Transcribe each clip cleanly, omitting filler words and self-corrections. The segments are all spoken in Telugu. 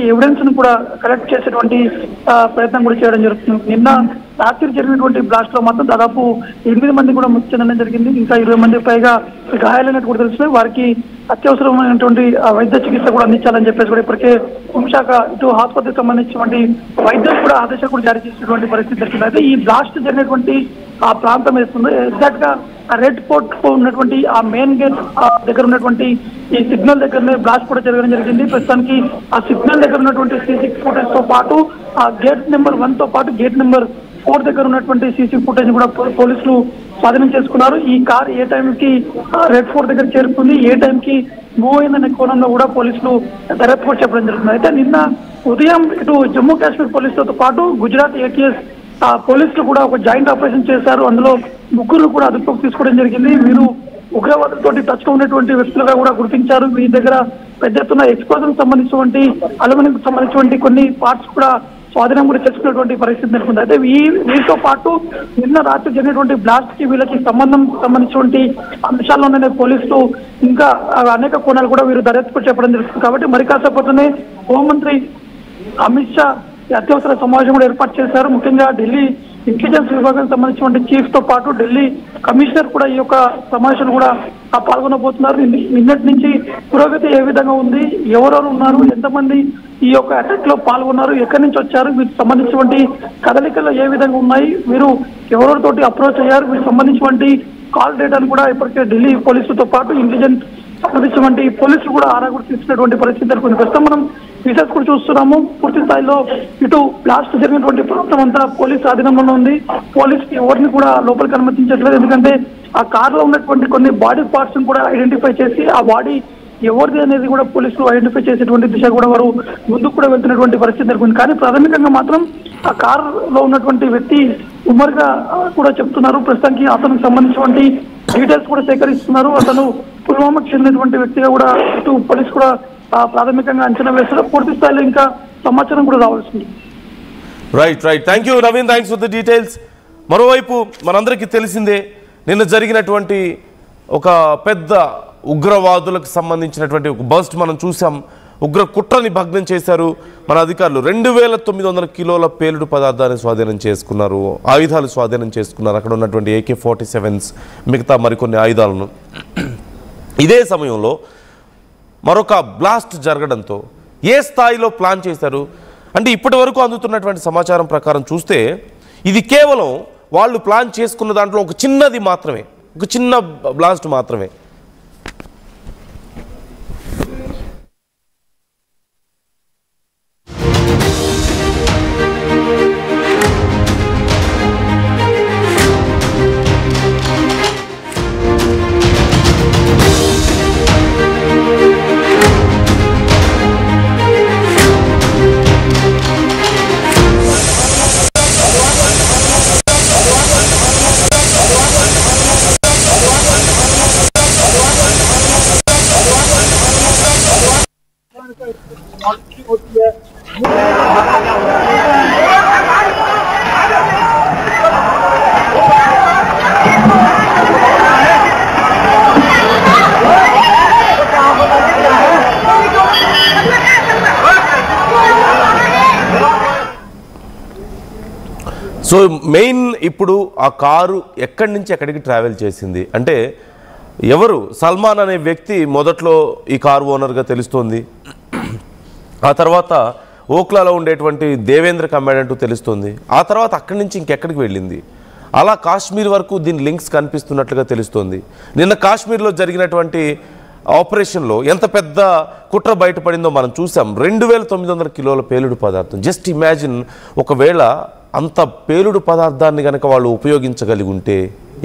సంబంధించినటువంటి ఎవిడెన్స్ ను కూడా కలెక్ట్ చేసేటువంటి ప్రయత్నం కూడా చేయడం జరుగుతుంది. నిన్న రాత్రి జరిగినటువంటి బ్లాస్ట్ లో మాత్రం దాదాపు 8 మంది కూడా మృతి చెందడం జరిగింది. ఇంకా 20 మంది పైగా గాయాలైనట్టు కూడా తెలుస్తున్నాయి. వారికి అత్యవసరమైనటువంటి వైద్య చికిత్స కూడా అందించాలని చెప్పేసి కూడా ఇప్పటికే హోంశాఖ ఇటు ఆసుపత్రికి సంబంధించినటువంటి వైద్యులు కూడా ఆదేశాలు కూడా జారీ చేసినటువంటి పరిస్థితి దొరికింది. అయితే ఈ బ్లాస్ట్ జరిగినటువంటి ఆ ప్రాంతం ఏస్తుంది ఎగ్జాక్ట్ గా రెడ్ ఫోర్ట్ ఉన్నటువంటి ఆ మెయిన్ గేట్ దగ్గర ఉన్నటువంటి ఈ సిగ్నల్ దగ్గరనే బ్లాస్ట్ కూడా జరగడం జరిగింది. ప్రస్తుతానికి ఆ సిగ్నల్ దగ్గర ఉన్నటువంటి సీసీ ఫుటేజ్ తో పాటు ఆ గేట్ నెంబర్ 1 తో పాటు గేట్ నెంబర్ 4 దగ్గర ఉన్నటువంటి సీసీ ఫుటేజ్ కూడా పోలీసులు స్వాధీనం చేసుకున్నారు. ఈ కార్ ఏ టైంకి రెడ్ ఫోర్ట్ దగ్గర చేరుకుంది, ఏ టైంకి మూవ్ అయిందనే కోణంలో కూడా పోలీసులు దర్యాప్తు కూడా చెప్పడం జరుగుతుంది. అయితే నిన్న ఉదయం ఇటు జమ్మూ కాశ్మీర్ పోలీసులతో పాటు గుజరాత్ ఏటీఎస్ పోలీసులు కూడా ఒక జాయింట్ ఆపరేషన్ చేశారు. అందులో 3 కూడా అదుపులోకి తీసుకోవడం జరిగింది. వీరు ఉగ్రవాదులతో టచ్ లో ఉన్నటువంటి వ్యక్తులుగా కూడా గుర్తించారు. వీరి దగ్గర పెద్ద ఎత్తున ఎక్స్ప్లోజన్ సంబంధించినటువంటి అల్యూమినియం సంబంధించినటువంటి కొన్ని పార్ట్స్ కూడా స్వాధీనం కూడా చేసుకున్నటువంటి పరిస్థితి నెలకొంది. అయితే వీరితో పాటు నిన్న రాత్రి జరిగినటువంటి బ్లాస్ట్ కి వీళ్ళకి సంబంధించినటువంటి అంశాల్లోనే పోలీసులు ఇంకా అనేక కోణాలు కూడా వీరు దర్యాప్తు చెప్పడం జరుగుతుంది. కాబట్టి మరి కాసేపట్లోనే హోంమంత్రి అమిత్ షా అత్యవసర సమావేశం కూడా ఏర్పాటు చేశారు. ముఖ్యంగా ఢిల్లీ ఇంటెలిజెన్స్ విభాగానికి సంబంధించినటువంటి చీఫ్ తో పాటు ఢిల్లీ కమిషనర్ కూడా ఈ యొక్క సమావేశంలో కూడా పాల్గొనబోతున్నారు. నిన్నటి నుంచి పురోగతి ఏ విధంగా ఉంది, ఎవరెవరు ఉన్నారు, ఎంతమంది ఈ యొక్క అటాక్ లో పాల్గొన్నారు, ఎక్కడి నుంచి వచ్చారు, వీటికి సంబంధించినటువంటి కదలికలు ఏ విధంగా ఉన్నాయి, వీరు ఎవరెవరితోటి అప్రోచ్ అయ్యారు, వీటికి సంబంధించినటువంటి కాల్ డేటాను కూడా ఇప్పటికే ఢిల్లీ పోలీసులతో పాటు ఇంటెలిజెన్స్ సంబంధించినటువంటి పోలీసులు కూడా ఆరా కూడా తీసుకున్నటువంటి పరిస్థితి నెలకొంది. ప్రస్తుతం మనం విజువల్స్ కూడా చూస్తున్నాము. పూర్తి స్థాయిలో ఇటు బ్లాస్ట్ జరిగినటువంటి ప్రాంతం అంతా పోలీసు ఆధీనంలో ఉంది. పోలీసుకి ఎవరిని కూడా లోపలికి అనుమతించట్లేదు. ఎందుకంటే ఆ కార్ లో ఉన్నటువంటి కొన్ని బాడీ పార్ట్స్ కూడా ఐడెంటిఫై చేసి ఆ బాడీ ఎవరిది అనేది కూడా పోలీసులు ఐడెంటిఫై చేసేటువంటి దిశ కూడా వారు ముందుకు కూడా వెళ్తున్నటువంటి పరిస్థితి నెలకొంది. కానీ ప్రాథమికంగా మాత్రం ఆ కార్ లో ఉన్నటువంటి వ్యక్తి ఉమర్ గా కూడా చెప్తున్నారు. ప్రస్తుతానికి అతనికి సంబంధించినటువంటి డీటెయిల్స్ కూడా సేకరిస్తున్నారు. అతను పుల్వామాకు చెందినటువంటి వ్యక్తిగా కూడా ఇటు పోలీసు కూడా ప్రాథమికంగా అంచనా వేస్తారు. పూర్తి స్థాయిలో ఇంకా సమాచారం కూడా రావాల్సింది. Right. Thank you Naveen, thanks for the details. మరోవైపు మనందరికీ తెలిసిందే నిన్న జరిగినటువంటి ఒక పెద్ద ఉగ్రవాదులకు సంబంధించినటువంటి ఒక బస్ట్ మనం చూసాం. ఉగ్ర కుట్రని భగ్నం చేశారు మన అధికారులు. 2900 కిలోల పేలుడు పదార్థాన్ని స్వాధీనం చేసుకున్నారు, ఆయుధాలు స్వాధీనం చేసుకున్నారు. అక్కడ ఉన్నటువంటి AK-47s మిగతా మరికొన్ని ఆయుధాలను. ఇదే సమయంలో మరొక బ్లాస్ట్ జరగడంతో ఏ స్థాయిలో ప్లాన్ చేశారు అంటే ఇప్పటి వరకు అందుతున్నటువంటి సమాచారం ప్రకారం చూస్తే ఇది కేవలం వాళ్ళు ప్లాన్ చేసుకున్న దాంట్లో ఒక చిన్నది మాత్రమే, ఒక చిన్న బ్లాస్ట్ మాత్రమే. సో మెయిన్ ఇప్పుడు ఆ కారు ఎక్కడి నుంచి ఎక్కడికి ట్రావెల్ చేసింది అంటే ఎవరు? సల్మాన్ అనే వ్యక్తి మొదట్లో ఈ కారు ఓనర్గా తెలుస్తోంది. ఆ తర్వాత ఓక్లాలో ఉండేటువంటి దేవేంద్ర కమాండెంట్ తెలుస్తుంది. ఆ తర్వాత అక్కడి నుంచి ఇంకెక్కడికి వెళ్ళింది. అలా కాశ్మీర్ వరకు దీని లింక్స్ కనిపిస్తున్నట్లుగా తెలుస్తోంది. నిన్న కాశ్మీర్లో జరిగినటువంటి ఆపరేషన్లో ఎంత పెద్ద కుట్ర బయటపడిందో మనం చూసాం. 2900 కిలోల పేలుడు పదార్థం. జస్ట్ ఇమాజిన్, ఒకవేళ అంత పేలుడు పదార్థాన్ని కనుక వాళ్ళు ఉపయోగించగలిగి ఉంటే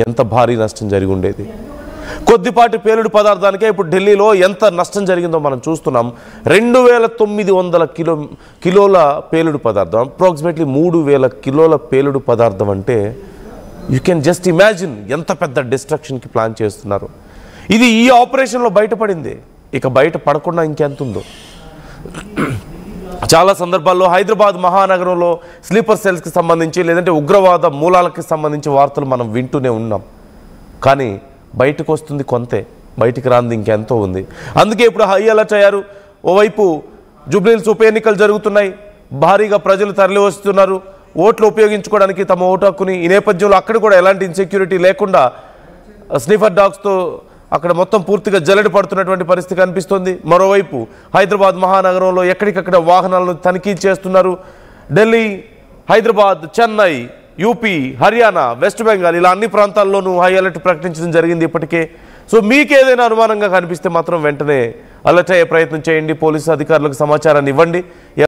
ఎంత భారీ నష్టం జరిగి ఉండేది. కొద్దిపాటి పేలుడు పదార్థానికే ఇప్పుడు ఢిల్లీలో ఎంత నష్టం జరిగిందో మనం చూస్తున్నాం. 2900 కిలోల పేలుడు పదార్థం, అప్రాక్సిమేట్లీ 3000 కిలోల పేలుడు పదార్థం అంటే యూ కెన్ జస్ట్ ఇమాజిన్ ఎంత పెద్ద డిస్ట్రక్షన్కి ప్లాన్ చేస్తున్నారు. ఇది ఈ ఆపరేషన్లో బయటపడింది. ఇక బయట పడకుండా ఇంకెంత ఉందో. చాలా సందర్భాల్లో హైదరాబాద్ మహానగరంలో స్లీపర్ సెల్స్కి సంబంధించి లేదంటే ఉగ్రవాద మూలాలకి సంబంధించి వార్తలు మనం వింటూనే ఉన్నాం. కానీ బయటకు వస్తుంది కొంతే, బయటికి రాంది ఇంకెంతో ఉంది. అందుకే ఇప్పుడు హై అలర్ట్ అయ్యారు. ఓవైపు జూబ్లీహిల్స్ ఉప ఎన్నికలు జరుగుతున్నాయి, భారీగా ప్రజలు తరలి వస్తున్నారు ఓట్లు ఉపయోగించుకోవడానికి తమ ఓటు హక్కుని. ఈ నేపథ్యంలో అక్కడ కూడా ఎలాంటి ఇన్సెక్యూరిటీ లేకుండా స్నిఫర్ డాగ్స్తో అక్కడ మొత్తం పూర్తిగా జల్లెడ పడుతున్నటువంటి పరిస్థితి కనిపిస్తుంది. మరోవైపు హైదరాబాద్ మహానగరంలో ఎక్కడికక్కడ వాహనాలను తనిఖీ చేస్తున్నారు. ఢిల్లీ, హైదరాబాద్, చెన్నై, యూపీ, హర్యానా, వెస్ట్ బెంగాల్ ఇలా అన్ని ప్రాంతాల్లోనూ హై అలర్ట్ ప్రకటించడం జరిగింది ఇప్పటికే. సో మీకు ఏదైనా అనుమానంగా కనిపిస్తే మాత్రం వెంటనే అలర్ట్ అయ్యే ప్రయత్నం చేయండి, పోలీసు అధికారులకు సమాచారాన్ని ఇవ్వండి.